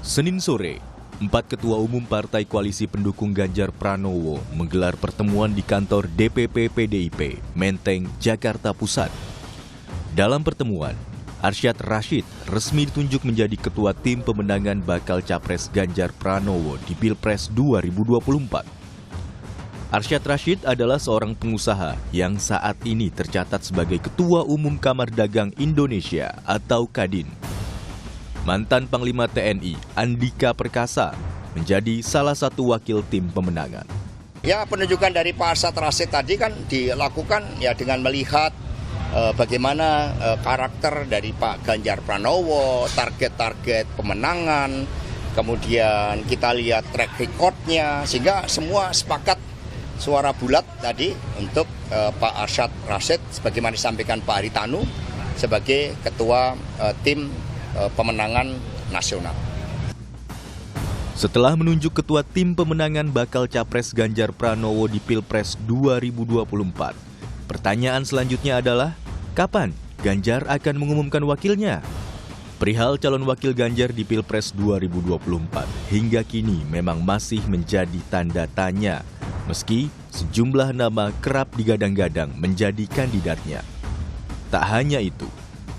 Senin sore, 4 ketua umum partai koalisi pendukung Ganjar Pranowo menggelar pertemuan di kantor DPP PDIP, Menteng, Jakarta Pusat. Dalam pertemuan, Arsyad Rashid resmi ditunjuk menjadi ketua tim pemenangan bakal capres Ganjar Pranowo di Pilpres 2024. Arsyad Rashid adalah seorang pengusaha yang saat ini tercatat sebagai Ketua Umum Kamar Dagang Indonesia atau Kadin. Mantan Panglima TNI Andika Perkasa menjadi salah satu wakil tim pemenangan. Ya, penunjukan dari Pak Arsyad Rashid tadi kan dilakukan ya dengan melihat bagaimana karakter dari Pak Ganjar Pranowo, target-target pemenangan, kemudian kita lihat track record-nya, sehingga semua sepakat suara bulat tadi untuk Pak Arsyad Rashid sebagaimana disampaikan Pak Haritanu sebagai ketua tim pemenangan nasional. Setelah menunjuk ketua tim pemenangan bakal capres Ganjar Pranowo di Pilpres 2024, pertanyaan selanjutnya adalah, kapan Ganjar akan mengumumkan wakilnya? Perihal calon wakil Ganjar di Pilpres 2024 hingga kini memang masih menjadi tanda tanya, meski sejumlah nama kerap digadang-gadang menjadi kandidatnya. Tak hanya itu,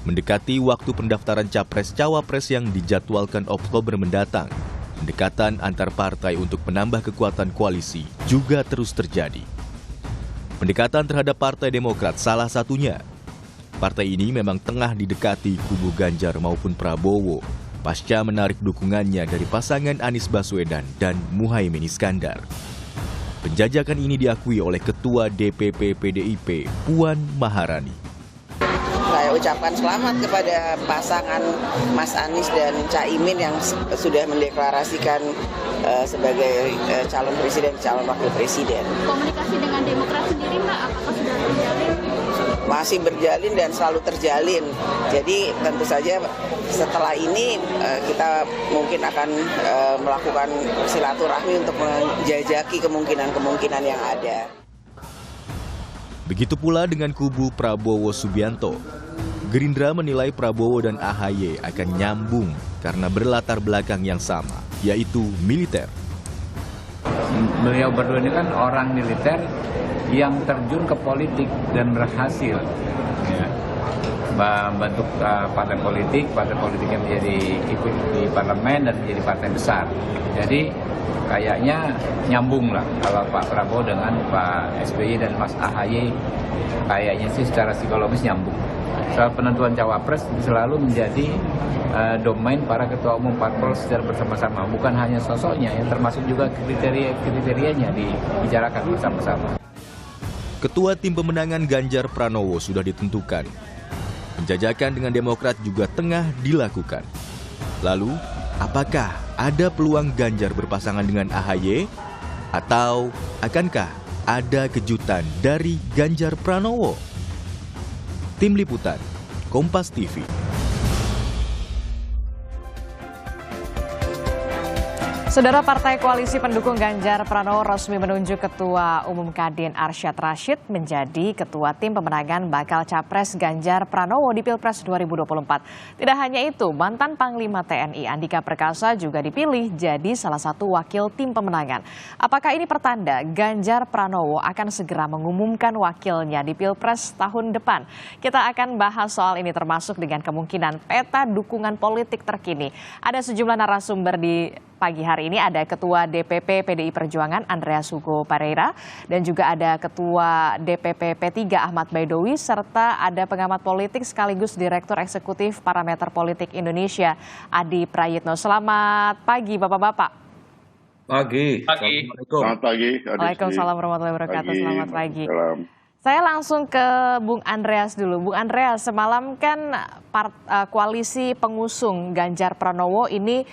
mendekati waktu pendaftaran Capres-Cawapres yang dijadwalkan Oktober mendatang, pendekatan antar partai untuk menambah kekuatan koalisi juga terus terjadi. Pendekatan terhadap Partai Demokrat salah satunya. Partai ini memang tengah didekati kubu Ganjar maupun Prabowo pasca menarik dukungannya dari pasangan Anies Baswedan dan Muhaimin Iskandar. Penjajakan ini diakui oleh Ketua DPP PDIP Puan Maharani. Saya ucapkan selamat kepada pasangan Mas Anies dan Caimin yang sudah mendeklarasikan sebagai calon presiden, calon wakil presiden. Komunikasi dengan Demokrat sendiri, Mbak, apakah sudah terjalin? Masih berjalin dan selalu terjalin. Jadi tentu saja setelah ini kita mungkin akan melakukan silaturahmi untuk menjajaki kemungkinan-kemungkinan yang ada. Begitu pula dengan kubu Prabowo Subianto. Gerindra menilai Prabowo dan AHY akan nyambung karena berlatar belakang yang sama, yaitu militer. Beliau berdua ini kan orang militer yang terjun ke politik dan berhasil membentuk partai politik yang menjadi ikut di parlemen dan menjadi partai besar. Jadi kayaknya nyambung lah kalau Pak Prabowo dengan Pak SBY dan Mas AHY, kayaknya sih secara psikologis nyambung. Soal penentuan cawapres selalu menjadi domain para ketua umum parpol secara bersama-sama, bukan hanya sosoknya, yang termasuk juga kriterianya dibicarakan bersama-sama. Ketua tim pemenangan Ganjar Pranowo sudah ditentukan. Penjajakan dengan Demokrat juga tengah dilakukan. Lalu, apakah ada peluang Ganjar berpasangan dengan AHY? Atau akankah ada kejutan dari Ganjar Pranowo? Tim Liputan, Kompas TV. Saudara, Partai Koalisi Pendukung Ganjar Pranowo resmi menunjuk Ketua Umum Kadin Arsyad Rashid menjadi Ketua Tim Pemenangan bakal Capres Ganjar Pranowo di Pilpres 2024. Tidak hanya itu, mantan Panglima TNI Andika Perkasa juga dipilih jadi salah satu wakil tim pemenangan. Apakah ini pertanda Ganjar Pranowo akan segera mengumumkan wakilnya di Pilpres tahun depan? Kita akan bahas soal ini termasuk dengan kemungkinan peta dukungan politik terkini. Ada sejumlah narasumber di pagi hari ini, ada Ketua DPP PDI Perjuangan Andreas Hugo Pareira dan juga ada Ketua DPP P3 Ahmad Baidowi serta ada pengamat politik sekaligus Direktur Eksekutif Parameter Politik Indonesia Adi Prayitno. Selamat pagi Bapak-Bapak. Pagi. Selamat pagi. Waalaikumsalam warahmatullahi wabarakatuh. Selamat pagi. Salam. Saya langsung ke Bung Andreas dulu. Bung Andreas, semalam kan koalisi pengusung Ganjar Pranowo ini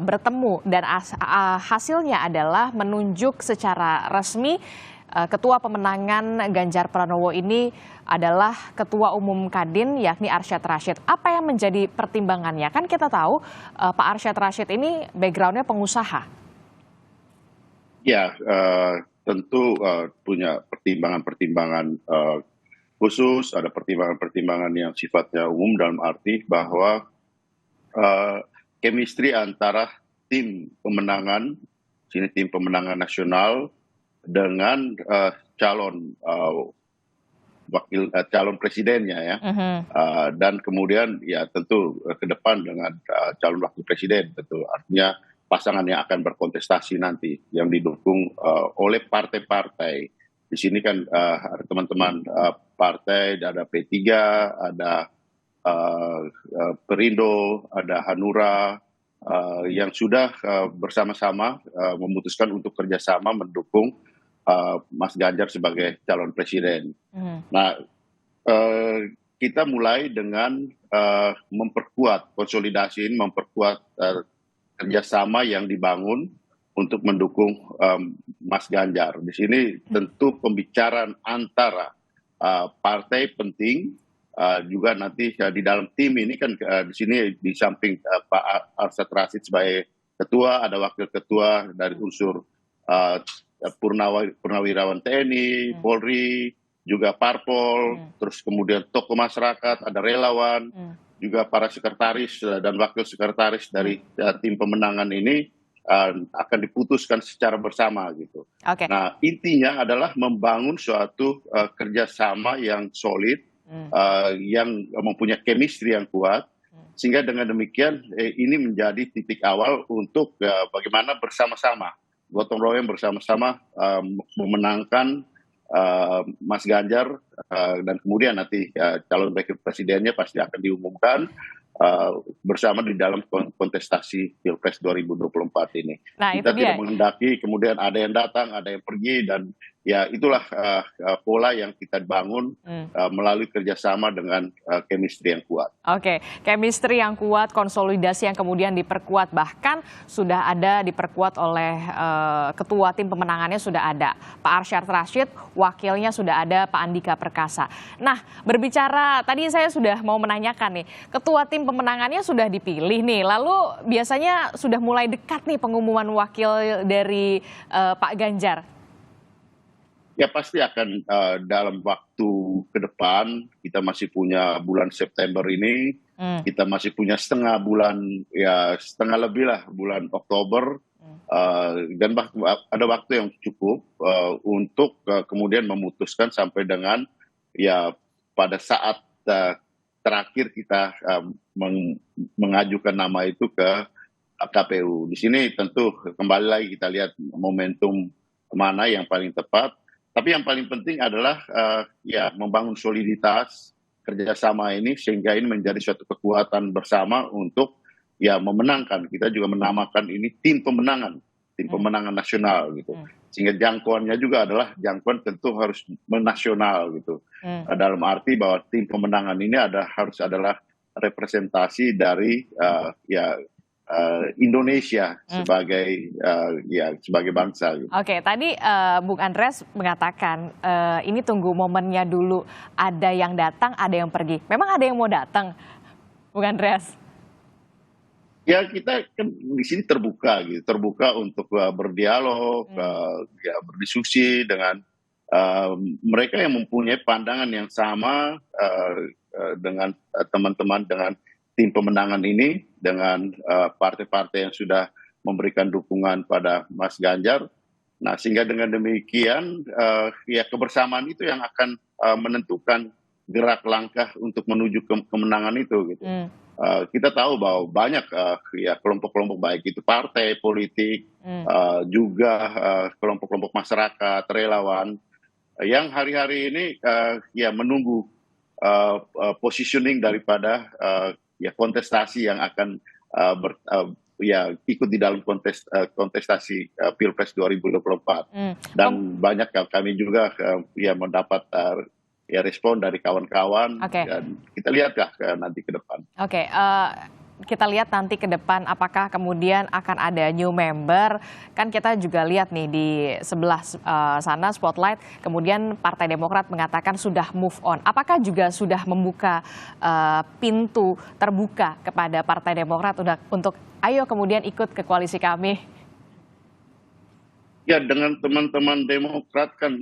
bertemu dan hasilnya adalah menunjuk secara resmi ketua pemenangan Ganjar Pranowo ini adalah Ketua Umum Kadin yakni Arsyad Rashid. Apa yang menjadi pertimbangannya? Kan kita tahu Pak Arsyad Rashid ini backgroundnya pengusaha. Ya, tentu punya pertimbangan-pertimbangan khusus, ada pertimbangan-pertimbangan yang sifatnya umum dalam arti bahwa chemistry antara tim pemenangan, sini tim pemenangan nasional dengan calon calon presidennya ya. Dan kemudian ya tentu ke depan dengan calon wakil presiden, tentu artinya pasangan yang akan berkontestasi nanti yang didukung oleh partai-partai. Di sini kan ada teman-teman partai, ada P3, ada Perindo, ada Hanura yang sudah bersama-sama memutuskan untuk kerjasama mendukung Mas Ganjar sebagai calon presiden. Nah, kita mulai dengan memperkuat konsolidasi ini, memperkuat kerjasama yang dibangun untuk mendukung Mas Ganjar. Di sini tentu pembicaraan antara partai penting, juga nanti di dalam tim ini kan di sini di samping Pak Arsyad Rashid sebagai ketua, ada wakil ketua dari unsur Purnawirawan TNI, Polri, juga Parpol, terus kemudian tokoh masyarakat, ada relawan, juga para sekretaris dan wakil sekretaris dari tim pemenangan ini akan diputuskan secara bersama gitu. Nah, intinya adalah membangun suatu kerjasama yang solid, yang mempunyai chemistry yang kuat, sehingga dengan demikian ini menjadi titik awal untuk bagaimana bersama-sama gotong royong bersama-sama memenangkan Mas Ganjar, dan kemudian nanti calon wakil presidennya pasti akan diumumkan bersama di dalam kontestasi Pilpres 2024 ini. Nah, kita itu tidak dia. menghendaki kemudian ada yang datang, ada yang pergi, dan ya itulah pola yang kita bangun melalui kerjasama dengan chemistry yang kuat. Oke, chemistry yang kuat, konsolidasi yang kemudian diperkuat, bahkan sudah ada diperkuat oleh ketua tim pemenangannya sudah ada Pak Arsyad Rashid, wakilnya sudah ada Pak Andika Perkasa. Nah, berbicara tadi saya sudah mau menanyakan nih, ketua tim pemenangannya sudah dipilih nih, lalu biasanya sudah mulai dekat nih pengumuman wakil dari Pak Ganjar. Ya pasti akan dalam waktu ke depan, kita masih punya bulan September ini, kita masih punya setengah bulan, ya setengah lebih lah bulan Oktober, dan ada waktu yang cukup untuk kemudian memutuskan sampai dengan ya pada saat terakhir kita mengajukan nama itu ke KPU. Di sini tentu kembali lagi kita lihat momentum mana yang paling tepat. Tapi yang paling penting adalah ya membangun soliditas kerjasama ini sehingga ini menjadi suatu kekuatan bersama untuk ya memenangkan. Kita juga menamakan ini tim pemenangan nasional gitu. Sehingga jangkauannya juga adalah jangkauan tentu harus menasional gitu. Dalam arti bahwa tim pemenangan ini harus adalah representasi dari Indonesia sebagai sebagai bangsa. Gitu. Oke, tadi Bung Andreas mengatakan ini tunggu momennya dulu, ada yang datang, ada yang pergi. Memang ada yang mau datang, Bung Andreas? Ya kita kan di sini terbuka gitu, terbuka untuk berdialog, berdiskusi dengan mereka yang mempunyai pandangan yang sama dengan teman-teman dengan tim pemenangan ini, dengan partai-partai yang sudah memberikan dukungan pada Mas Ganjar. Nah, sehingga dengan demikian ya kebersamaan itu yang akan menentukan gerak langkah untuk menuju kemenangan itu gitu. Kita tahu bahwa banyak ya kelompok-kelompok baik itu partai politik, juga kelompok-kelompok masyarakat, relawan yang hari-hari ini ya menunggu positioning daripada ya kontestasi yang akan ikut di dalam kontestasi Pilpres 2024. Dan banyak kami juga ya mendapat ya respon dari kawan-kawan, dan kita lihatlah nanti ke depan. Oke, kita lihat nanti ke depan apakah kemudian akan ada new member. Kan kita juga lihat nih di sebelah sana Spotlight, kemudian Partai Demokrat mengatakan sudah move on. Apakah juga sudah membuka pintu terbuka kepada Partai Demokrat untuk ayo kemudian ikut ke koalisi kami? Ya, dengan teman-teman Demokrat kan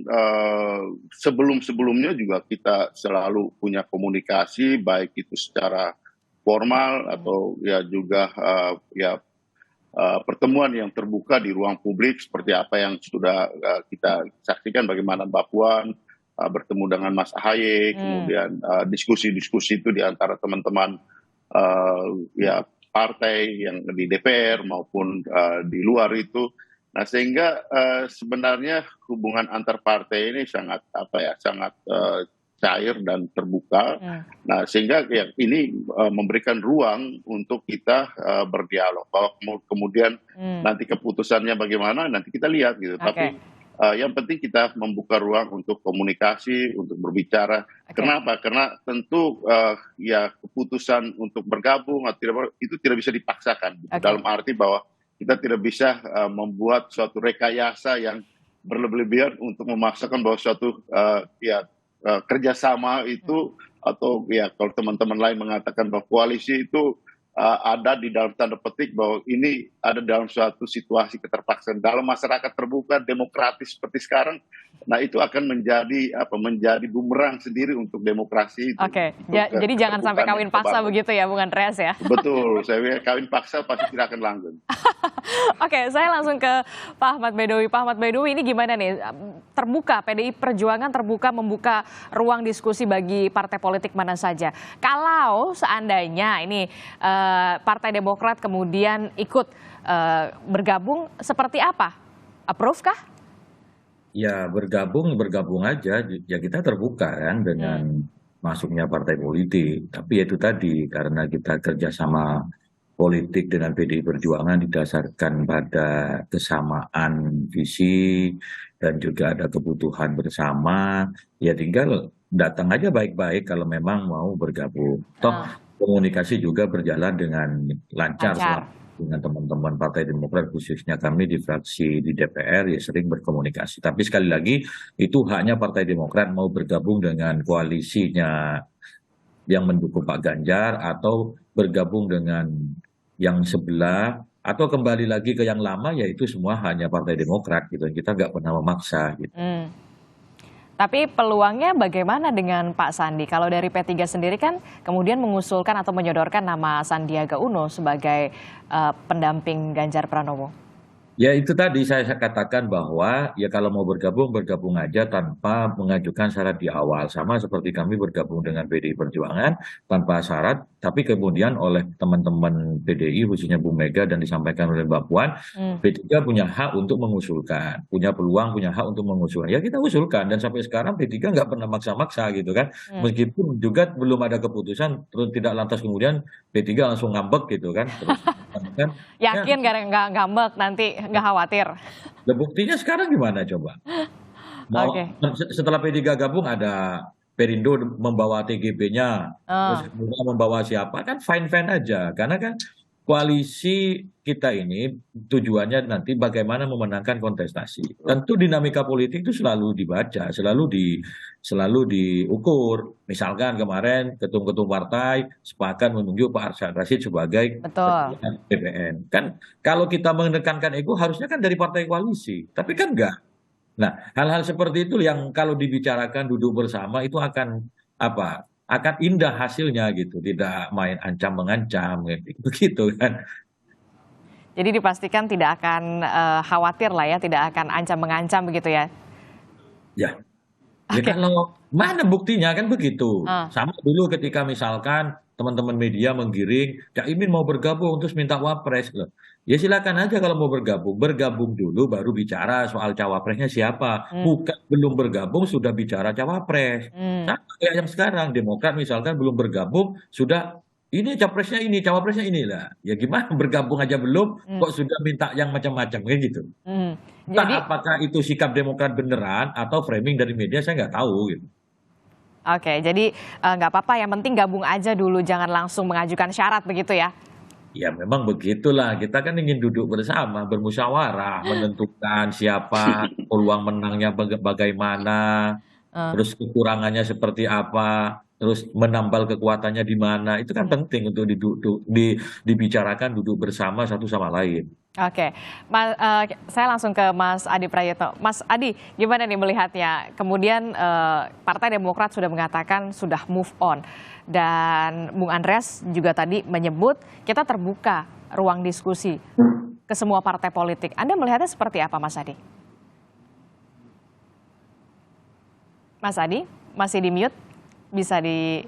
sebelum-sebelumnya juga kita selalu punya komunikasi, baik itu secara formal atau ya juga pertemuan yang terbuka di ruang publik seperti apa yang sudah kita saksikan, bagaimana Mbak Puan bertemu dengan Mas Ahaye, kemudian diskusi-diskusi itu di antara teman-teman ya partai yang di DPR maupun di luar itu. Nah, sehingga sebenarnya hubungan antar partai ini sangat sangat cair dan terbuka. Nah, sehingga ya, ini memberikan ruang untuk kita berdialog. Bahwa kemudian nanti keputusannya bagaimana nanti kita lihat gitu. Tapi yang penting kita membuka ruang untuk komunikasi, untuk berbicara. Kenapa? Karena tentu ya keputusan untuk bergabung itu tidak bisa dipaksakan. Dalam arti bahwa kita tidak bisa membuat suatu rekayasa yang berlebihan untuk memaksakan bahwa suatu kerjasama itu, atau ya kalau teman-teman lain mengatakan bahwa koalisi itu ada di dalam tanda petik bahwa ini ada dalam suatu situasi keterpaksaan dalam masyarakat terbuka demokratis seperti sekarang. Nah, itu akan menjadi bumerang sendiri untuk demokrasi itu. Jadi jangan sampai kawin paksa begitu ya, Bung Andreas ya. Betul, saya kawin paksa pasti tidak akan langgeng. Saya langsung ke Pak Ahmad Baidowi. Pak Ahmad Baidowi, ini gimana nih? Terbuka, PDI Perjuangan terbuka membuka ruang diskusi bagi partai politik mana saja. Kalau seandainya ini Partai Demokrat kemudian ikut bergabung, seperti apa? Approve kah? Ya bergabung aja, ya kita terbuka kan dengan masuknya partai politik. Tapi itu tadi, karena kita kerjasama politik dengan PDI Perjuangan didasarkan pada kesamaan visi dan juga ada kebutuhan bersama, ya tinggal datang aja baik-baik kalau memang mau bergabung. Toh komunikasi juga berjalan dengan lancar. Dengan teman-teman Partai Demokrat, khususnya kami di fraksi di DPR ya sering berkomunikasi. Tapi sekali lagi itu haknya Partai Demokrat mau bergabung dengan koalisinya yang mendukung Pak Ganjar atau bergabung dengan yang sebelah atau kembali lagi ke yang lama, yaitu semua hanya Partai Demokrat gitu. Kita nggak pernah memaksa gitu. Tapi peluangnya bagaimana dengan Pak Sandi? Kalau dari P3 sendiri kan kemudian mengusulkan atau menyodorkan nama Sandiaga Uno sebagai pendamping Ganjar Pranowo. Ya itu tadi saya katakan bahwa ya kalau mau bergabung aja tanpa mengajukan syarat di awal. Sama seperti kami bergabung dengan PDI Perjuangan tanpa syarat, tapi kemudian oleh teman-teman PDI khususnya Bu Mega dan disampaikan oleh Mbak Puan, P3 punya hak untuk mengusulkan, punya peluang, punya hak untuk mengusulkan. Ya kita usulkan dan sampai sekarang P3 nggak pernah maksa-maksa gitu kan. Meskipun juga belum ada keputusan, terus tidak lantas kemudian P3 langsung ngambek gitu kan. Terus, kan yakin nggak ngambek nanti? Nggak khawatir. Nah, buktinya sekarang gimana coba? Setelah P3 gabung ada Perindo membawa TGB-nya, terus membawa siapa, kan fine-fine aja. Karena kan koalisi kita ini tujuannya nanti bagaimana memenangkan kontestasi. Tentu dinamika politik itu selalu dibaca, selalu diukur. Misalkan kemarin ketum-ketum partai sepakat menunjuk Pak Arsyad Rashid sebagai BPN. Kan kalau kita menekankan ego harusnya kan dari partai koalisi, tapi kan enggak. Nah, hal-hal seperti itu yang kalau dibicarakan duduk bersama itu akan akan indah hasilnya gitu, tidak main ancam mengancam begitu kan. Jadi dipastikan tidak akan khawatir lah ya, tidak akan ancam mengancam begitu ya. Ya kalau mana buktinya kan begitu. Sama dulu ketika misalkan teman-teman media menggiring Cak Imin mau bergabung terus minta wapres loh. Ya silakan aja kalau mau bergabung dulu baru bicara soal cawapresnya siapa. Bukan belum bergabung sudah bicara cawapres. Sama kayak yang sekarang Demokrat misalkan belum bergabung sudah ini capresnya ini, cawapresnya inilah. Ya gimana bergabung aja belum kok sudah minta yang macam-macam kayak gitu. Jadi apakah itu sikap Demokrat beneran atau framing dari media saya nggak tahu gitu. Jadi nggak apa-apa, yang penting gabung aja dulu, jangan langsung mengajukan syarat begitu ya. Ya memang begitulah, kita kan ingin duduk bersama, bermusyawarah, menentukan siapa, peluang menangnya bagaimana, terus kekurangannya seperti apa, terus menambal kekuatannya di mana, itu kan penting untuk dibicarakan duduk bersama satu sama lain. Saya langsung ke Mas Adi Prayitno. Mas Adi, gimana nih melihatnya? Kemudian Partai Demokrat sudah mengatakan sudah move on. Dan Bung Andreas juga tadi menyebut kita terbuka ruang diskusi. ke semua partai politik. Anda melihatnya seperti apa, Mas Adi? Mas Adi, masih di mute? Bisa di...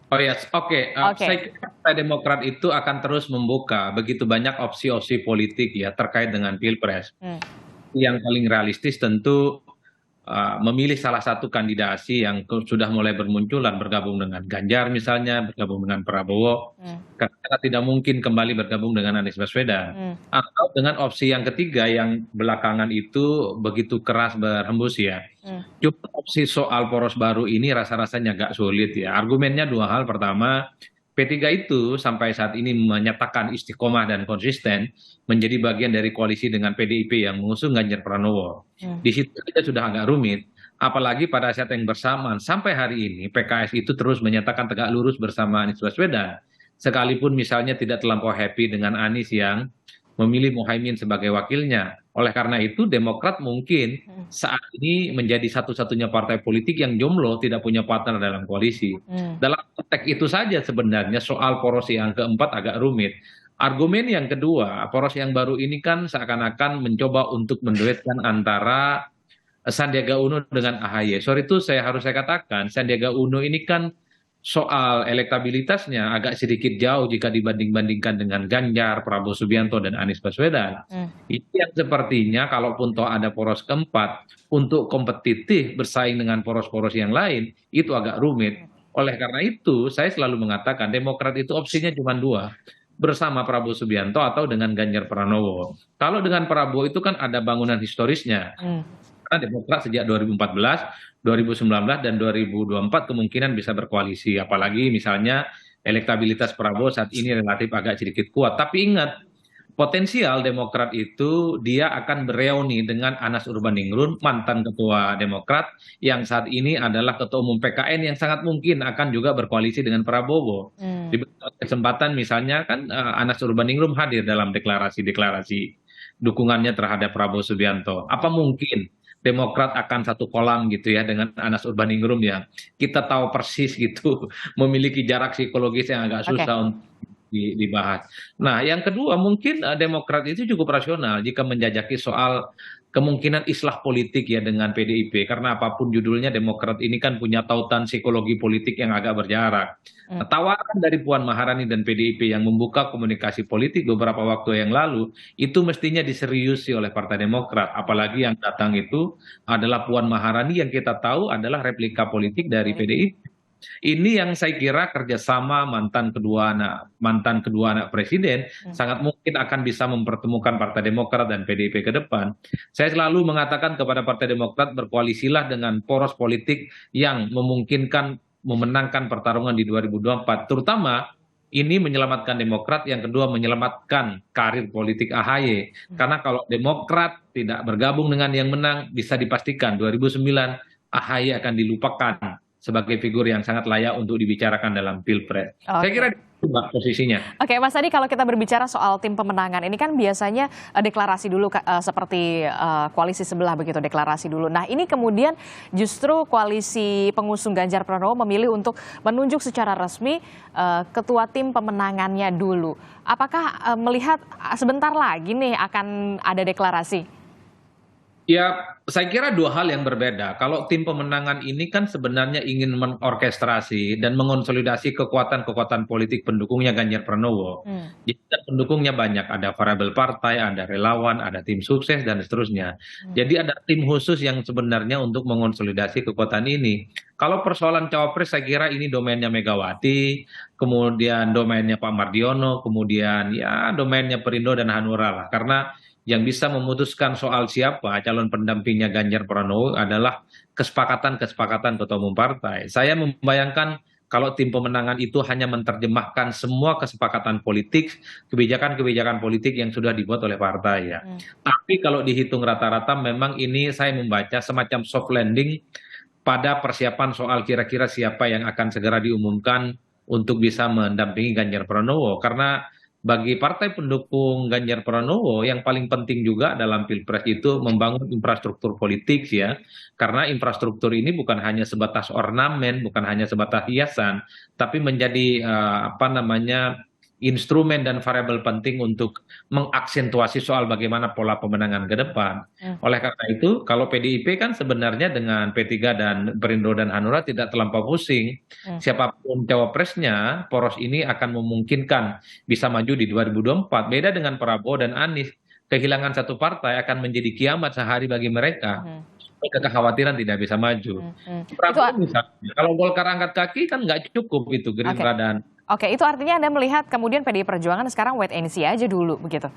Oh ya, oke. Saya kira Partai Demokrat itu akan terus membuka begitu banyak opsi-opsi politik ya terkait dengan Pilpres. Yang paling realistis tentu memilih salah satu kandidasi yang sudah mulai bermunculan, bergabung dengan Ganjar misalnya, bergabung dengan Prabowo, karena tidak mungkin kembali bergabung dengan Anies Baswedan. Atau dengan opsi yang ketiga yang belakangan itu begitu keras berhembus ya. Cuma opsi soal poros baru ini rasa-rasanya agak sulit ya. Argumennya dua hal. Pertama, P3 itu sampai saat ini menyatakan istiqomah dan konsisten menjadi bagian dari koalisi dengan PDIP yang mengusung Ganjar Pranowo. Di situ saja sudah agak rumit. Apalagi pada saat yang bersamaan sampai hari ini PKS itu terus menyatakan tegak lurus bersama Anies Baswedan. Sekalipun misalnya tidak terlampau happy dengan Anies yang memilih Muhaimin sebagai wakilnya. Oleh karena itu Demokrat mungkin saat ini menjadi satu-satunya partai politik yang jomblo, tidak punya partner dalam koalisi. Dalam konteks itu saja sebenarnya soal poros yang keempat agak rumit. Argumen yang kedua, poros yang baru ini kan seakan-akan mencoba untuk menduetkan antara Sandiaga Uno dengan AHY. Sorry itu harus saya katakan, Sandiaga Uno ini kan soal elektabilitasnya agak sedikit jauh jika dibanding-bandingkan dengan Ganjar, Prabowo Subianto, dan Anies Baswedan. Itu yang sepertinya kalaupun toh ada poros keempat, untuk kompetitif bersaing dengan poros-poros yang lain, itu agak rumit. Oleh karena itu, saya selalu mengatakan Demokrat itu opsinya cuma dua, bersama Prabowo Subianto atau dengan Ganjar Pranowo. Kalau dengan Prabowo itu kan ada bangunan historisnya. Karena Demokrat sejak 2014, 2019, dan 2024 kemungkinan bisa berkoalisi. Apalagi misalnya elektabilitas Prabowo saat ini relatif agak sedikit kuat. Tapi ingat, potensial Demokrat itu dia akan bereuni dengan Anas Urbaningrum, mantan ketua Demokrat, yang saat ini adalah ketua umum PKN yang sangat mungkin akan juga berkoalisi dengan Prabowo. Di kesempatan misalnya kan Anas Urbaningrum hadir dalam deklarasi-deklarasi dukungannya terhadap Prabowo Subianto. Apa mungkin Demokrat akan satu kolam gitu ya dengan Anas Urbaningrum yang kita tahu persis gitu memiliki jarak psikologis yang agak susah untuk dibahas. Nah, yang kedua mungkin Demokrat itu cukup rasional jika menjajaki soal kemungkinan islah politik ya dengan PDIP, karena apapun judulnya Demokrat ini kan punya tautan psikologi politik yang agak berjarak. Tawaran dari Puan Maharani dan PDIP yang membuka komunikasi politik beberapa waktu yang lalu itu mestinya diseriusi oleh Partai Demokrat, apalagi yang datang itu adalah Puan Maharani yang kita tahu adalah replika politik dari PDIP. Ini yang saya kira kerjasama mantan kedua anak presiden sangat mungkin akan bisa mempertemukan Partai Demokrat dan PDIP ke depan. Saya selalu mengatakan kepada Partai Demokrat, berkoalisilah dengan poros politik yang memungkinkan memenangkan pertarungan di 2024, terutama ini menyelamatkan Demokrat, yang kedua menyelamatkan karir politik AHY. Karena kalau Demokrat tidak bergabung dengan yang menang, bisa dipastikan 2009 AHY akan dilupakan sebagai figur yang sangat layak untuk dibicarakan dalam Pilpres. Saya kira itu Mbak posisinya. Oke, Mas Adi, kalau kita berbicara soal tim pemenangan, ini kan biasanya deklarasi dulu seperti koalisi sebelah begitu, deklarasi dulu. Nah, ini kemudian justru koalisi pengusung Ganjar Pranowo memilih untuk menunjuk secara resmi ketua tim pemenangannya dulu. Apakah melihat sebentar lagi nih akan ada deklarasi? Ya, saya kira dua hal yang berbeda. Kalau tim pemenangan ini kan sebenarnya ingin mengorkestrasi dan mengonsolidasi kekuatan-kekuatan politik pendukungnya Ganjar Pranowo. Jadi pendukungnya banyak, ada variabel partai, ada relawan, ada tim sukses, dan seterusnya. Jadi ada tim khusus yang sebenarnya untuk mengonsolidasi kekuatan ini. Kalau persoalan cawapres saya kira ini domainnya Megawati, kemudian domainnya Pak Mardiono, kemudian ya domainnya Perindo dan Hanura lah. Karena yang bisa memutuskan soal siapa calon pendampingnya Ganjar Pranowo adalah kesepakatan-kesepakatan ketua umum partai. Saya membayangkan kalau tim pemenangan itu hanya menerjemahkan semua kesepakatan politik, kebijakan-kebijakan politik yang sudah dibuat oleh partai ya. Tapi kalau dihitung rata-rata memang ini saya membaca semacam soft landing pada persiapan soal kira-kira siapa yang akan segera diumumkan untuk bisa mendampingi Ganjar Pranowo. Karena bagi partai pendukung Ganjar Pranowo yang paling penting juga dalam Pilpres itu membangun infrastruktur politik ya. Karena infrastruktur ini bukan hanya sebatas ornamen, bukan hanya sebatas hiasan, tapi menjadi instrumen dan variabel penting untuk mengaksentuasi soal bagaimana pola pemenangan ke depan. Oleh karena itu, kalau PDIP kan sebenarnya dengan P3 dan Perindo dan Hanura tidak terlampau pusing. Siapapun cawapresnya, poros ini akan memungkinkan bisa maju di 2024. Beda dengan Prabowo dan Anies, kehilangan satu partai akan menjadi kiamat sehari bagi mereka. Kekhawatiran tidak bisa maju. Prabowo misalnya, kalau Golkar angkat kaki kan nggak cukup itu Gerindra dan Oke, itu artinya Anda melihat kemudian PDI Perjuangan sekarang wait and see aja dulu begitu?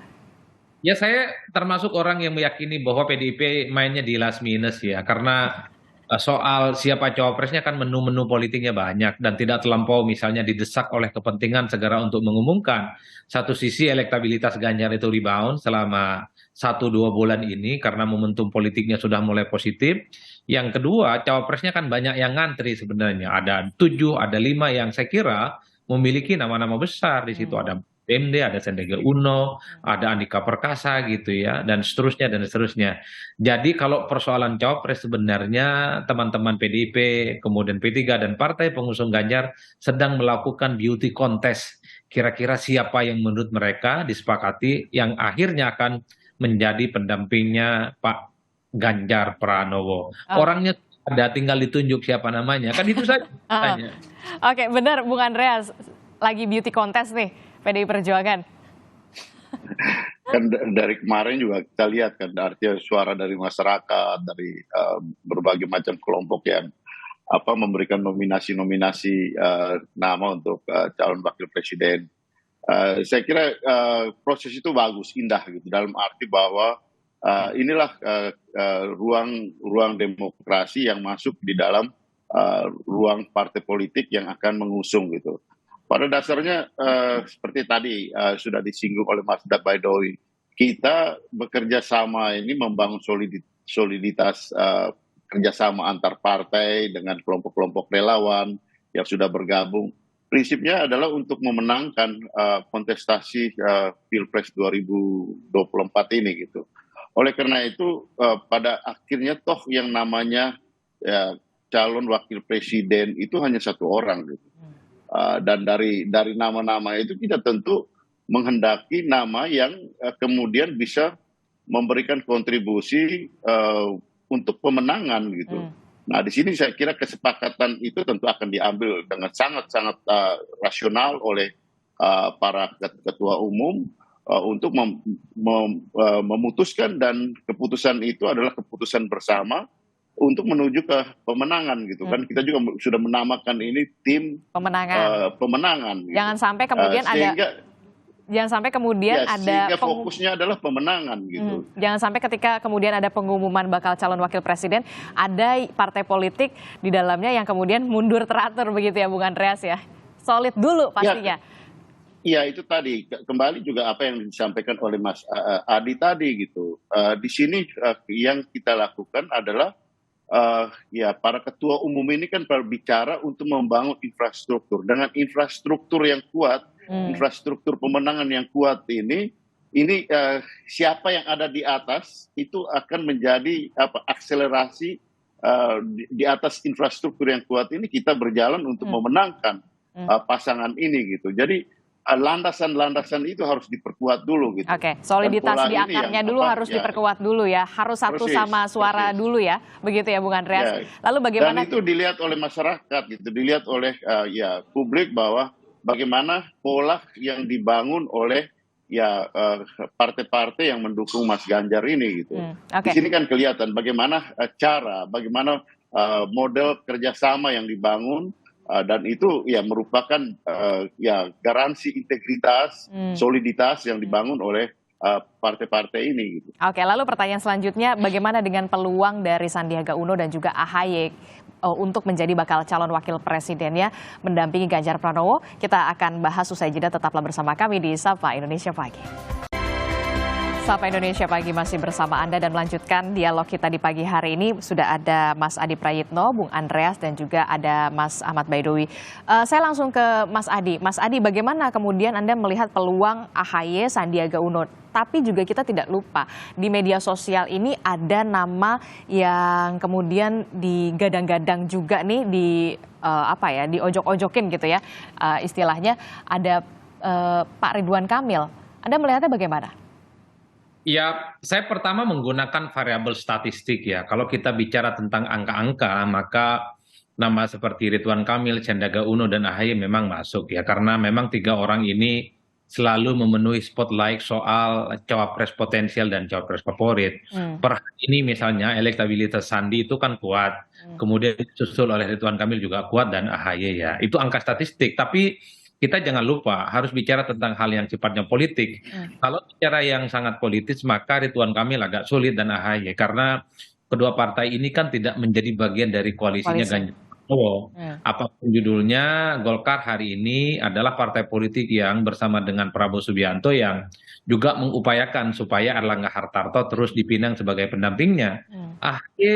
Ya saya termasuk orang yang meyakini bahwa PDIP mainnya di last minute ya, karena soal siapa cawapresnya kan menu-menu politiknya banyak dan tidak terlampau misalnya didesak oleh kepentingan segera untuk mengumumkan. Satu sisi elektabilitas Ganjar itu rebound selama 1-2 bulan ini karena momentum politiknya sudah mulai positif. Yang kedua, cawapresnya kan banyak yang ngantri sebenarnya. Ada 7, ada 5 yang saya kira memiliki nama-nama besar. Di situ ada PMD, ada Sandiaga Uno, ada Andika Perkasa gitu ya, dan seterusnya dan seterusnya. Jadi kalau persoalan cawapres sebenarnya teman-teman PDIP, kemudian P3 dan partai pengusung Ganjar sedang melakukan beauty contest. Kira-kira siapa yang menurut mereka disepakati yang akhirnya akan menjadi pendampingnya Pak Ganjar Pranowo. Orangnya ada, tinggal ditunjuk siapa namanya. Kan itu saja. Oke, benar Bung Andreas. Lagi beauty contest nih, PDI Perjuangan. Kan dari kemarin juga kita lihat kan artinya suara dari masyarakat, dari berbagai macam kelompok yang memberikan nominasi-nominasi nama untuk calon wakil presiden. Saya kira proses itu bagus, indah gitu, dalam arti bahwa inilah ruang demokrasi yang masuk di dalam ruang partai politik yang akan mengusung gitu. Pada dasarnya seperti tadi sudah disinggung oleh Mas Baidowi, kita bekerja sama ini membangun soliditas kerjasama antar partai dengan kelompok-kelompok relawan yang sudah bergabung. Prinsipnya adalah untuk memenangkan kontestasi Pilpres 2024 ini gitu. Oleh karena itu pada akhirnya toh yang namanya calon wakil presiden itu hanya satu orang gitu. Dan dari nama-nama itu kita tentu menghendaki nama yang kemudian bisa memberikan kontribusi untuk pemenangan gitu. Nah di sini saya kira kesepakatan itu tentu akan diambil dengan sangat-sangat rasional oleh para ketua umum untuk memutuskan, dan keputusan itu adalah keputusan bersama untuk menuju ke pemenangan gitu kan. Kita juga sudah menamakan ini tim pemenangan gitu. Jangan sampai kemudian sehingga fokusnya adalah pemenangan gitu. Jangan sampai ketika kemudian ada pengumuman bakal calon wakil presiden, ada partai politik di dalamnya yang kemudian mundur teratur begitu ya Bung Andreas ya. Solid dulu pastinya. Iya itu tadi kembali juga apa yang disampaikan oleh Mas Adi tadi gitu. Di sini yang kita lakukan adalah para ketua umum ini kan berbicara untuk membangun infrastruktur. Dengan infrastruktur yang kuat, infrastruktur pemenangan yang kuat ini siapa yang ada di atas itu akan menjadi akselerasi di atas infrastruktur yang kuat ini kita berjalan untuk memenangkan pasangan ini gitu. Jadi landasan-landasan itu harus diperkuat dulu gitu. Oke, soliditas di akarnya dulu harus diperkuat dulu ya. Harus satu sama suara dulu ya. Begitu ya Bung Andreas. Lalu bagaimana? Dan itu dilihat oleh masyarakat gitu, dilihat oleh publik bahwa bagaimana pola yang dibangun oleh partai-partai yang mendukung Mas Ganjar ini gitu. Di sini kan kelihatan bagaimana bagaimana model kerjasama yang dibangun. Dan itu merupakan garansi integritas, soliditas yang dibangun oleh partai-partai ini. Gitu. Oke, lalu pertanyaan selanjutnya, bagaimana dengan peluang dari Sandiaga Uno dan juga AHY untuk menjadi bakal calon wakil presiden ya, mendampingi Ganjar Pranowo? Kita akan bahas usai jeda, tetaplah bersama kami di Sapa Indonesia Pagi. Sapa Indonesia Pagi masih bersama Anda dan melanjutkan dialog kita di pagi hari ini. Sudah ada Mas Adi Prayitno, Bung Andreas, dan juga ada Mas Ahmad Baidowi. Saya langsung ke Mas Adi. Mas Adi, bagaimana kemudian Anda melihat peluang AHY Sandiaga Uno? Tapi juga kita tidak lupa, di media sosial ini ada nama yang kemudian digadang-gadang juga nih, diojok-ojokin gitu ya. Istilahnya ada Pak Ridwan Kamil. Anda melihatnya bagaimana? Ya, saya pertama menggunakan variabel statistik ya. Kalau kita bicara tentang angka-angka, maka nama seperti Ridwan Kamil, Sandiaga Uno, dan AHY memang masuk ya. Karena memang tiga orang ini selalu memenuhi spotlight soal cawapres potensial dan cawapres favorit. Per hari ini misalnya elektabilitas Sandi itu kan kuat. Kemudian disusul oleh Ridwan Kamil juga kuat dan AHY ya. Itu angka statistik. Tapi kita jangan lupa harus bicara tentang hal yang sifatnya politik. Kalau bicara yang sangat politis, maka Ridwan Kamil agak sulit dan AHY karena kedua partai ini kan tidak menjadi bagian dari koalisinya Ganjar Pranowo. Apapun judulnya, Golkar hari ini adalah partai politik yang bersama dengan Prabowo Subianto yang juga mengupayakan supaya Erlangga Hartarto terus dipinang sebagai pendampingnya. AHY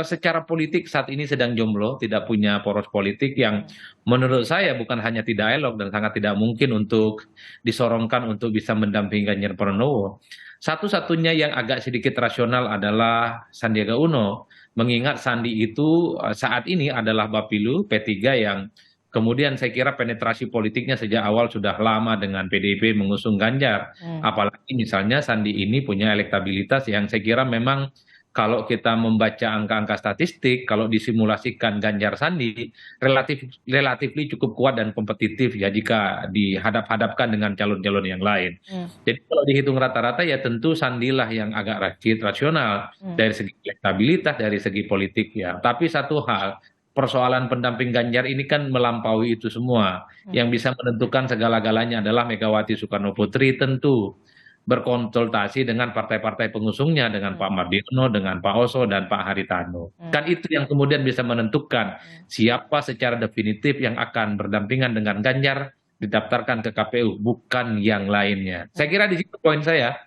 secara politik saat ini sedang jomblo, tidak punya poros politik yang menurut saya bukan hanya tidak elok dan sangat tidak mungkin untuk disorongkan untuk bisa mendampingi Ganjar Pranowo. Satu-satunya yang agak sedikit rasional adalah Sandiaga Uno, mengingat Sandi itu saat ini adalah Bapilu P3 yang kemudian saya kira penetrasi politiknya sejak awal sudah lama dengan PDIP mengusung Ganjar. Apalagi misalnya Sandi ini punya elektabilitas yang saya kira memang kalau kita membaca angka-angka statistik, kalau disimulasikan Ganjar Sandi, relatif cukup kuat dan kompetitif ya jika dihadap-hadapkan dengan calon-calon yang lain. Jadi kalau dihitung rata-rata ya tentu Sandilah yang agak rasional dari segi elektabilitas, dari segi politik ya. Tapi satu hal, persoalan pendamping Ganjar ini kan melampaui itu semua. Yang bisa menentukan segala-galanya adalah Megawati Soekarno Putri tentu berkonsultasi dengan partai-partai pengusungnya, dengan Pak Mardiono, dengan Pak Oso, dan Pak Haritano. Kan itu yang kemudian bisa menentukan siapa secara definitif yang akan berdampingan dengan Ganjar didaftarkan ke KPU, bukan yang lainnya. Saya kira di situ poin saya.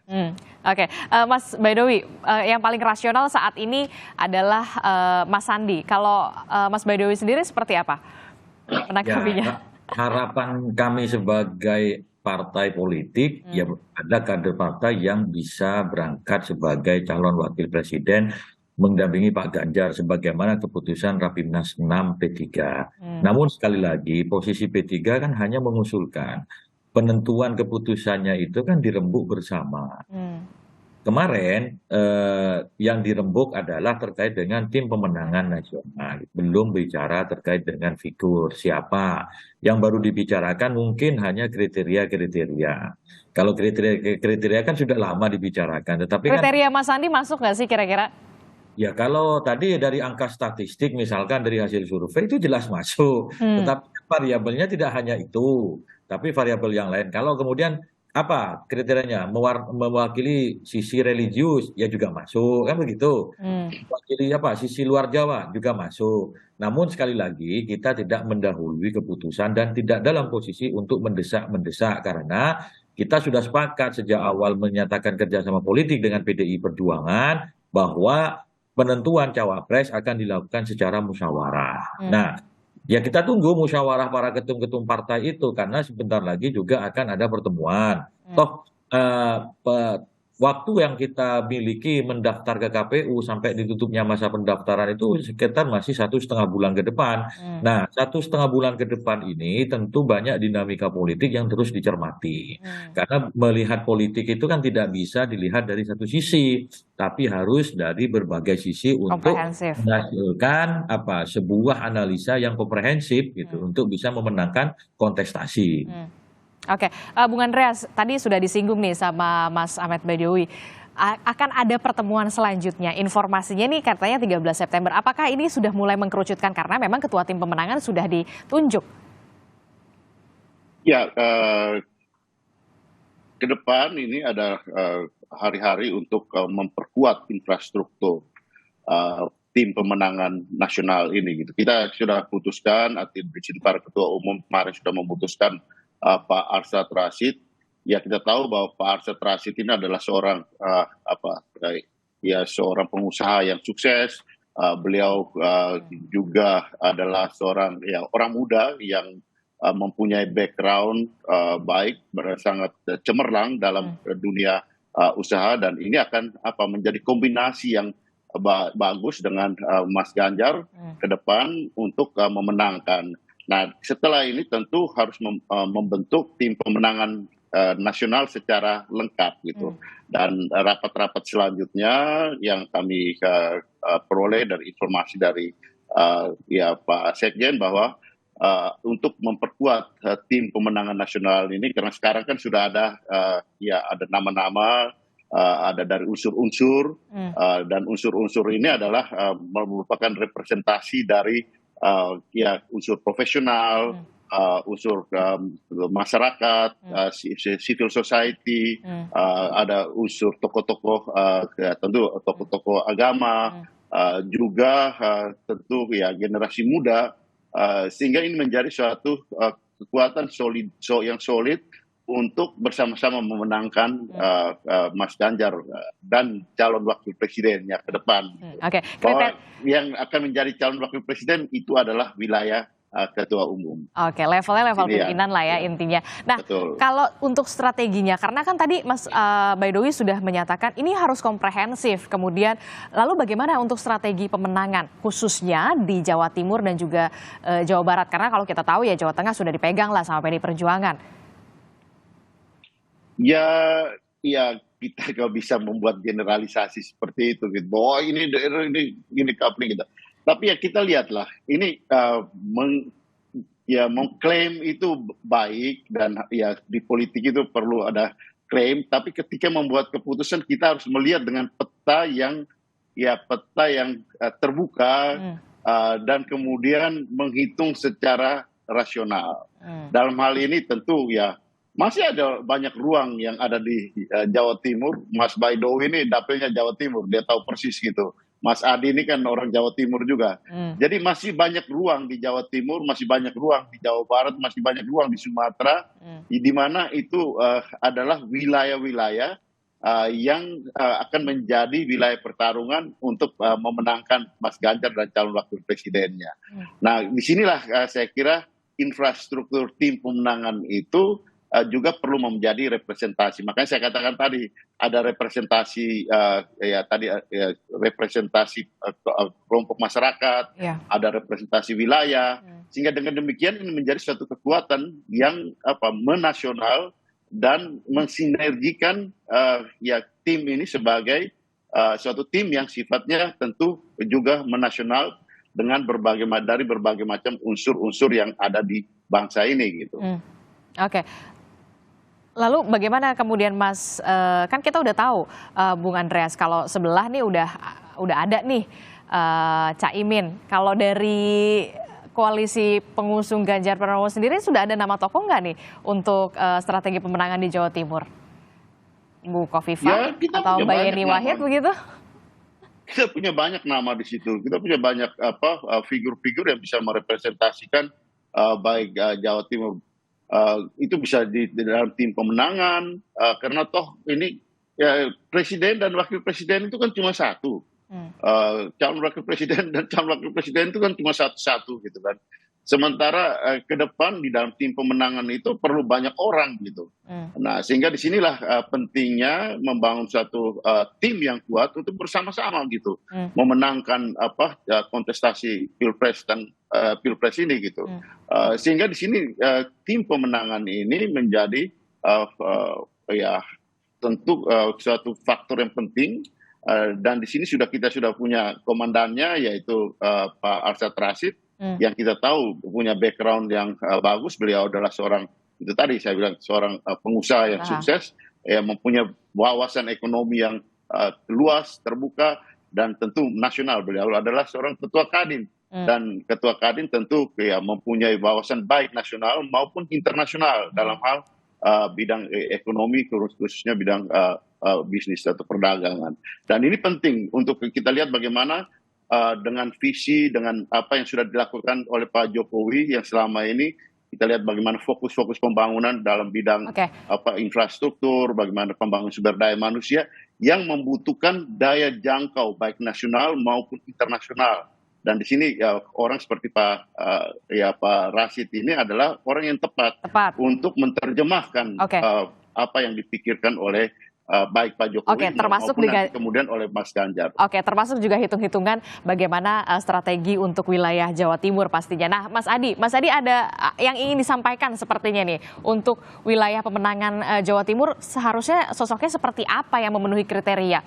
Oke, Mas Baidowi, yang paling rasional saat ini adalah Mas Sandi. Kalau Mas Baidowi sendiri seperti apa menanggapinya? Harapan kami sebagai partai politik, ya ada kader partai yang bisa berangkat sebagai calon wakil presiden mendampingi Pak Ganjar sebagaimana keputusan Rapimnas 6 P3. Namun sekali lagi posisi P3 kan hanya mengusulkan, penentuan keputusannya itu kan dirembuk bersama. Kemarin yang dirembuk adalah terkait dengan tim pemenangan nasional, belum bicara terkait dengan figur siapa. Yang baru dibicarakan mungkin hanya kriteria-kriteria. Kalau kriteria kan sudah lama dibicarakan, tetapi kriteria Mas Sandi masuk nggak sih kira-kira? Ya kalau tadi dari angka statistik misalkan dari hasil survei itu jelas masuk, tetapi variabelnya tidak hanya itu, tapi variabel yang lain. Kalau kemudian apa kriterianya mewakili sisi religius ya juga masuk kan begitu, mewakili apa sisi luar Jawa juga masuk. Namun sekali lagi kita tidak mendahului keputusan dan tidak dalam posisi untuk mendesak karena kita sudah sepakat sejak awal menyatakan kerjasama politik dengan PDI Perjuangan bahwa penentuan cawapres akan dilakukan secara musyawarah. Nah, ya kita tunggu musyawarah para ketum-ketum partai itu karena sebentar lagi juga akan ada pertemuan. Toh waktu yang kita miliki mendaftar ke KPU sampai ditutupnya masa pendaftaran itu sekitar masih 1,5 bulan ke depan. Nah, 1,5 bulan ke depan ini tentu banyak dinamika politik yang terus dicermati. Karena melihat politik itu kan tidak bisa dilihat dari satu sisi, tapi harus dari berbagai sisi untuk menghasilkan sebuah analisa yang komprehensif gitu untuk bisa memenangkan kontestasi. Oke, Bung Andreas, tadi sudah disinggung nih sama Mas Ahmad Baidowi. Akan ada pertemuan selanjutnya. Informasinya nih katanya 13 September. Apakah ini sudah mulai mengkerucutkan karena memang ketua tim pemenangan sudah ditunjuk? Ya, ke depan ini ada hari-hari untuk memperkuat infrastruktur tim pemenangan nasional ini. Gitu. Kita sudah putuskan, para ketua umum kemarin sudah memutuskan Pak Arsyad Rashid, ya kita tahu bahwa Pak Arsyad Rashid ini adalah seorang seorang pengusaha yang sukses. Beliau juga adalah seorang orang muda yang mempunyai background baik, sangat cemerlang dalam dunia usaha dan ini akan menjadi kombinasi yang bagus dengan Mas Ganjar ke depan untuk memenangkan. Nah, setelah ini tentu harus membentuk tim pemenangan nasional secara lengkap gitu. Dan rapat-rapat selanjutnya yang kami peroleh dari informasi dari ya Pak Sekjen bahwa untuk memperkuat tim pemenangan nasional ini, karena sekarang kan sudah ada ya ada nama-nama, ada dari unsur-unsur, dan unsur-unsur ini adalah merupakan representasi dari ya unsur profesional, unsur masyarakat, civil society, ada unsur tokoh-tokoh, tentu tokoh-tokoh agama, juga tentu ya generasi muda, sehingga ini menjadi suatu kekuatan yang solid untuk bersama-sama memenangkan Mas Ganjar dan calon wakil presidennya ke depan. Bahwa yang akan menjadi calon wakil presiden itu adalah wilayah ketua umum. Oke, levelnya level pimpinan lah ya intinya. Nah, kalau untuk strateginya, karena kan tadi Mas Baidowi sudah menyatakan ini harus komprehensif. Kemudian, lalu bagaimana untuk strategi pemenangan, khususnya di Jawa Timur dan juga Jawa Barat? Karena kalau kita tahu ya Jawa Tengah sudah dipegang lah sama PDI Perjuangan. Ya kita nggak bisa membuat generalisasi seperti itu, gitu. Bahwa ini daerah ini kapling gitu. Tapi ya kita lihatlah, ini mengklaim itu baik, dan ya di politik itu perlu ada klaim. Tapi ketika membuat keputusan kita harus melihat dengan peta yang terbuka, dan kemudian menghitung secara rasional. Dalam hal ini tentu ya masih ada banyak ruang yang ada di Jawa Timur. Mas Baidowi ini dapilnya Jawa Timur, dia tahu persis gitu. Mas Adi ini kan orang Jawa Timur juga. Jadi masih banyak ruang di Jawa Timur, masih banyak ruang di Jawa Barat, masih banyak ruang di Sumatera, di mana itu adalah wilayah-wilayah yang akan menjadi wilayah pertarungan untuk memenangkan Mas Ganjar dan calon wakil presidennya. Nah, disinilah saya kira infrastruktur tim pemenangan itu juga perlu menjadi representasi. Makanya saya katakan tadi ada representasi representasi kelompok masyarakat, ada representasi wilayah, sehingga dengan demikian ini menjadi suatu kekuatan yang menasional dan mensinergikan tim ini sebagai suatu tim yang sifatnya tentu juga menasional dengan berbagai macam unsur-unsur yang ada di bangsa ini gitu. Oke. Lalu bagaimana kemudian Mas, kan kita udah tahu Bung Andreas kalau sebelah nih udah ada nih Caimin. Kalau dari koalisi pengusung Ganjar Pranowo sendiri sudah ada nama tokoh nggak nih untuk strategi pemenangan di Jawa Timur? Ibu Kofifa atau Mbak Yeni Wahid begitu? Kita punya banyak nama di situ. Kita punya banyak figur-figur yang bisa merepresentasikan baik Jawa Timur. Itu bisa di dalam tim pemenangan, karena toh ini ya, presiden dan wakil presiden itu kan cuma satu. Calon wakil presiden dan calon wakil presiden itu kan cuma satu-satu gitu kan. Sementara ke depan di dalam tim pemenangan itu perlu banyak orang gitu. Nah, sehingga disinilah pentingnya membangun satu tim yang kuat untuk bersama-sama gitu, memenangkan kontestasi pilpres dan pilpres ini gitu. Sehingga di sini tim pemenangan ini menjadi tentu suatu faktor yang penting. Dan di sini kita sudah punya komandannya, yaitu Pak Arsyad Rashid, yang kita tahu punya background yang bagus. Beliau adalah seorang, itu tadi saya bilang, seorang pengusaha yang sukses, yang mempunyai wawasan ekonomi yang luas, terbuka, dan tentu nasional. Beliau adalah seorang ketua Kadin, dan ketua Kadin tentu mempunyai wawasan baik nasional maupun internasional dalam hal bidang ekonomi, khususnya bidang bisnis atau perdagangan. Dan ini penting untuk kita lihat bagaimana dengan visi, dengan apa yang sudah dilakukan oleh Pak Jokowi yang selama ini, kita lihat bagaimana fokus pembangunan dalam bidang infrastruktur, bagaimana pembangunan sumber daya manusia yang membutuhkan daya jangkau baik nasional maupun internasional. Dan di sini orang seperti Pak Rashid ini adalah orang yang tepat. untuk menerjemahkan apa yang dipikirkan oleh baik Pak Jokowi termasuk maupun juga, nanti kemudian oleh Mas Ganjar. Termasuk juga hitung-hitungan bagaimana strategi untuk wilayah Jawa Timur pastinya. Nah, Mas Adi ada yang ingin disampaikan sepertinya nih untuk wilayah pemenangan Jawa Timur seharusnya sosoknya seperti apa yang memenuhi kriteria?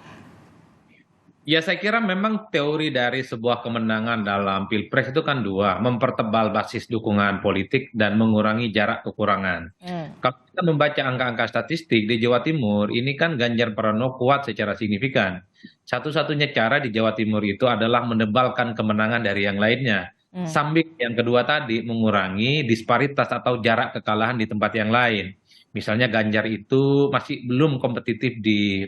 Ya, saya kira memang teori dari sebuah kemenangan dalam Pilpres itu kan dua, mempertebal basis dukungan politik dan mengurangi jarak kekurangan. Kalau kita membaca angka-angka statistik di Jawa Timur, ini kan Ganjar Pranowo kuat secara signifikan. Satu-satunya cara di Jawa Timur itu adalah menebalkan kemenangan dari yang lainnya. Sambil yang kedua tadi mengurangi disparitas atau jarak kekalahan di tempat yang lain. Misalnya Ganjar itu masih belum kompetitif di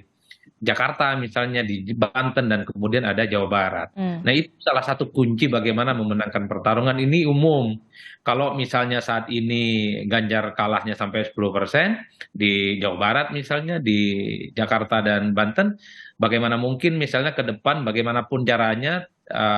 Jakarta, misalnya di Banten, dan kemudian ada Jawa Barat. Nah, itu salah satu kunci bagaimana memenangkan pertarungan ini umum. Kalau misalnya saat ini Ganjar kalahnya sampai 10% di Jawa Barat misalnya, di Jakarta dan Banten, bagaimana mungkin misalnya ke depan bagaimanapun caranya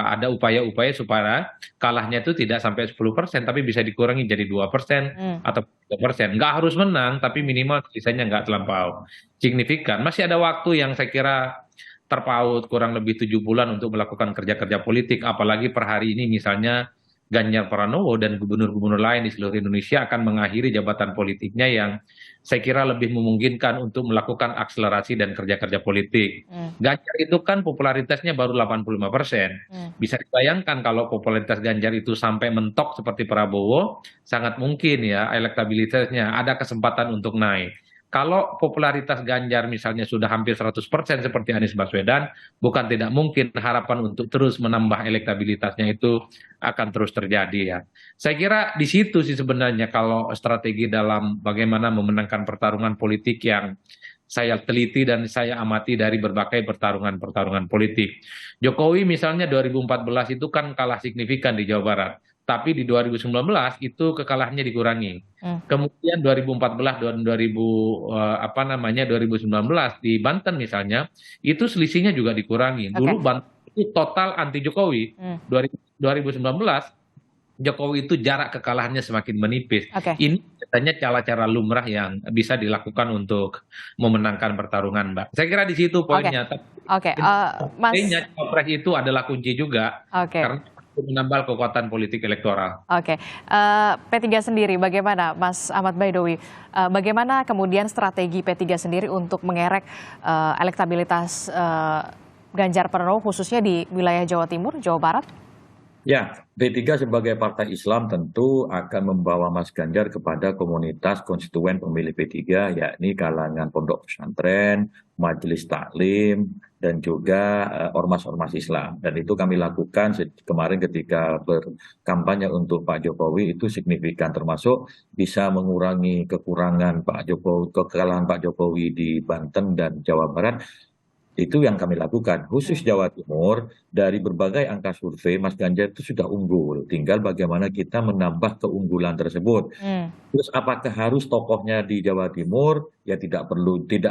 ada upaya-upaya supaya kalahnya itu tidak sampai 10%, tapi bisa dikurangi jadi 2% atau 3%. Nggak harus menang, tapi minimal sisanya nggak terlampau signifikan. Masih ada waktu yang saya kira terpaut, kurang lebih 7 bulan untuk melakukan kerja-kerja politik, apalagi per hari ini misalnya Ganjar Pranowo dan gubernur-gubernur lain di seluruh Indonesia akan mengakhiri jabatan politiknya yang saya kira lebih memungkinkan untuk melakukan akselerasi dan kerja-kerja politik. Ganjar itu kan popularitasnya baru 85%. Bisa dibayangkan kalau popularitas Ganjar itu sampai mentok seperti Prabowo, sangat mungkin ya elektabilitasnya ada kesempatan untuk naik. Kalau popularitas Ganjar misalnya sudah hampir 100% seperti Anies Baswedan, bukan tidak mungkin harapan untuk terus menambah elektabilitasnya itu akan terus terjadi ya. Saya kira di situ sih sebenarnya kalau strategi dalam bagaimana memenangkan pertarungan politik yang saya teliti dan saya amati dari berbagai pertarungan politik. Jokowi misalnya 2014 itu kan kalah signifikan di Jawa Barat. Tapi di 2019 itu kekalahannya dikurangi. Kemudian 2014 dan 2019 di Banten misalnya, itu selisihnya juga dikurangi. Dulu Banten itu total anti Jokowi. 2019 Jokowi itu jarak kekalahannya semakin menipis. Ini katanya cara-cara lumrah yang bisa dilakukan untuk memenangkan pertarungan, Mbak. Saya kira di situ poinnya. Mas Capres itu adalah kunci juga. Karena menambah kekuatan politik elektoral. P3 sendiri bagaimana, Mas Ahmad Baidowi? Bagaimana kemudian strategi P3 sendiri untuk mengerek elektabilitas Ganjar Pranowo khususnya di wilayah Jawa Timur, Jawa Barat? Ya, P3 sebagai partai Islam tentu akan membawa Mas Ganjar kepada komunitas konstituen pemilih P3, yakni kalangan pondok pesantren, majelis taklim, dan juga ormas-ormas Islam. Dan itu kami lakukan kemarin ketika berkampanye untuk Pak Jokowi itu signifikan, termasuk bisa mengurangi kekurangan kekalahan Pak Jokowi di Banten dan Jawa Barat. Itu yang kami lakukan. Khusus Jawa Timur, dari berbagai angka survei, Mas Ganjar itu sudah unggul. Tinggal bagaimana kita menambah keunggulan tersebut. Terus apakah harus tokohnya di Jawa Timur? Ya tidak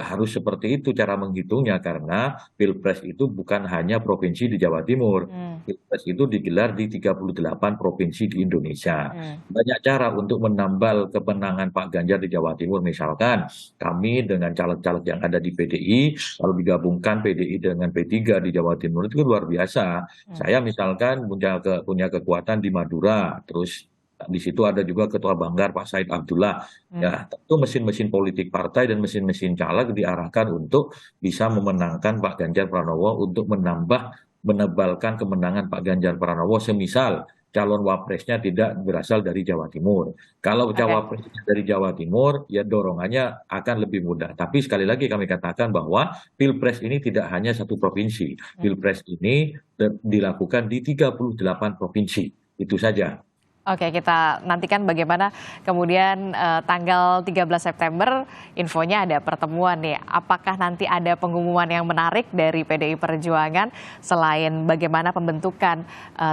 harus seperti itu cara menghitungnya, karena Pilpres itu bukan hanya provinsi di Jawa Timur. Pilpres itu digelar di 38 provinsi di Indonesia. Banyak cara untuk menambal kemenangan Pak Ganjar di Jawa Timur. Misalkan kami dengan caleg-caleg yang ada di PDI, lalu digabungkan PDI dengan P3 di Jawa Timur, itu luar biasa. Saya misalkan punya kekuatan di Madura, terus di situ ada juga Ketua Banggar Pak Said Abdullah. Ya, tentu mesin-mesin politik partai dan mesin-mesin caleg diarahkan untuk bisa memenangkan Pak Ganjar Pranowo, untuk menebalkan kemenangan Pak Ganjar Pranowo, semisal calon wapresnya tidak berasal dari Jawa Timur. Kalau cawapresnya dari Jawa Timur, ya dorongannya akan lebih mudah. Tapi sekali lagi kami katakan bahwa Pilpres ini tidak hanya satu provinsi. Pilpres ini dilakukan di 38 provinsi. Itu saja. Kita nantikan bagaimana kemudian tanggal 13 September infonya ada pertemuan nih. Apakah nanti ada pengumuman yang menarik dari PDI Perjuangan selain bagaimana pembentukan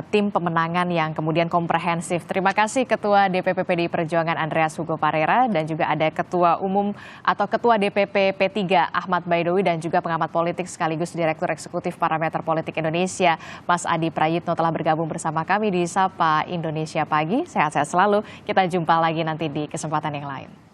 tim pemenangan yang kemudian komprehensif. Terima kasih Ketua DPP PDI Perjuangan Andreas Hugo Parera, dan juga ada Ketua Umum atau Ketua DPP P3 Ahmad Baidowi, dan juga pengamat politik sekaligus Direktur Eksekutif Parameter Politik Indonesia Mas Adi Prayitno telah bergabung bersama kami di Sapa Indonesia Pagi. Sehat-sehat selalu. Kita jumpa lagi nanti di kesempatan yang lain.